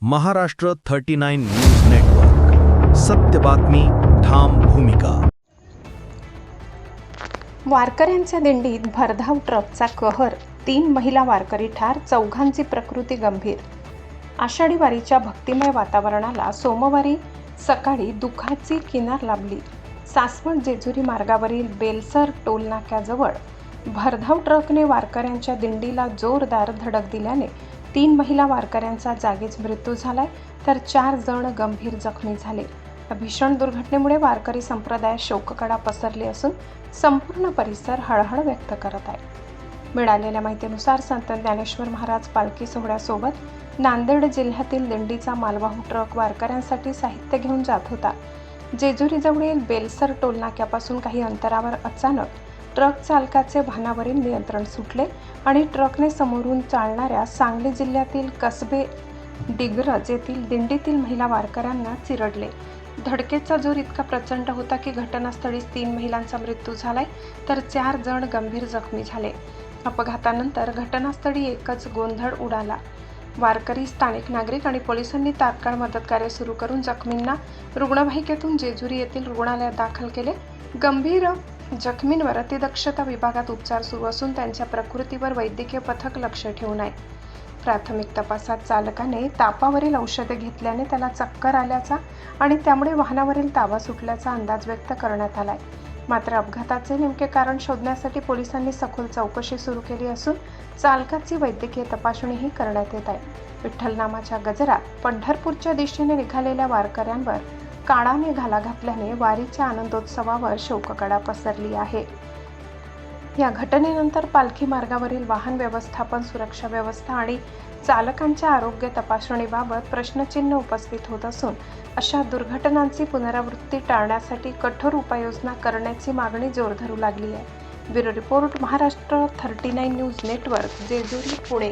Maharashtra 39 news network, सत्य बातमी, ठाम भूमिका. वारकऱ्यांच्या दिंडीत भरधाव ट्रकचा कहर, 3 महिला वारकरी ठार, 4घांची प्रकृती गंभीर. आषाढी वारीच्या भक्तिमय वातावरणाला सोमवारी सकाळी दुःखाची किनार लाभली. सासवड जेजुरी मार्गावरील बेलसर टोलनाक्याजवळ भरधाव ट्रकने वारकऱ्यांच्या दिंडीला जोरदार धडक दिल्याने 3 महिला वारकऱ्यांचा जागीच मृत्यू झालाय, तर 4 जण गंभीर जखमी झाले. या भीषण दुर्घटनेमुळे वारकरी संप्रदायात शोककळा पसरली असून संपूर्ण परिसर हळहळ व्यक्त करत आहे. मिळालेल्या माहितीनुसार संत ज्ञानेश्वर महाराज पालखी सोहळ्यासोबत नांदेड जिल्ह्यातील दिंडीचा मालवाहू ट्रक वारकऱ्यांसाठी साहित्य घेऊन जात होता. जेजुरीजवळील बेलसर टोलनाक्यापासून काही अंतरावर अचानक ट्रक चालकाचे वाहनावरील नियंत्रण सुटले आणि ट्रकने समोरून चालणाऱ्या सांगली जिल्ह्यातील कसबे डिग्रज येथील दिंडीतील महिला वारकऱ्यांना चिरडले. धडकेचा जोर इतका प्रचंड होता की घटनास्थळीच 3 महिलांचा मृत्यू झालाय, तर 4 जण गंभीर जखमी झाले. अपघातानंतर घटनास्थळी एकच गोंधळ उडाला. वारकरी, स्थानिक नागरिक आणि पोलिसांनी तात्काळ मदतकार्य सुरू करून जखमींना रुग्णवाहिकेतून जेजुरी येथील रुग्णालयात दाखल केले. गंभीर जखमींवर अतिदक्षता विभागात उपचार सुरू असून त्यांच्या प्रकृतीवर वैद्यकीय पथक लक्ष ठेवून आहे. प्राथमिक तपासात चालकाने तापावरील औषधे घेतल्याने त्याला चक्कर आल्याचा आणि त्यामुळे वाहनावरील ताबा सुटल्याचा अंदाज व्यक्त करण्यात आलाय. मात्र अपघाताचे नेमके कारण शोधण्यासाठी पोलिसांनी सखोल चौकशी सुरू केली असून चालकाची वैद्यकीय तपासणीही करण्यात येत आहे. विठ्ठलनामाच्या गजरात पंढरपूरच्या दिशेने निघालेल्या वारकऱ्यांवर काळाने घाला घातल्याने वारीच्या आनंदोत्सवावर शोककळा पसरली आहे. या घटनेनंतर पालखी मार्गावरील वाहन व्यवस्थापन, सुरक्षा व्यवस्था आणि चालकांच्या आरोग्य तपासणीबाबत प्रश्नचिन्ह उपस्थित होत असून अशा दुर्घटनांची पुनरावृत्ती टाळण्यासाठी कठोर उपाययोजना करण्याची मागणी जोर धरू लागली आहे. Bureau report, Maharashtra 39 news network, Jejuri, Pune.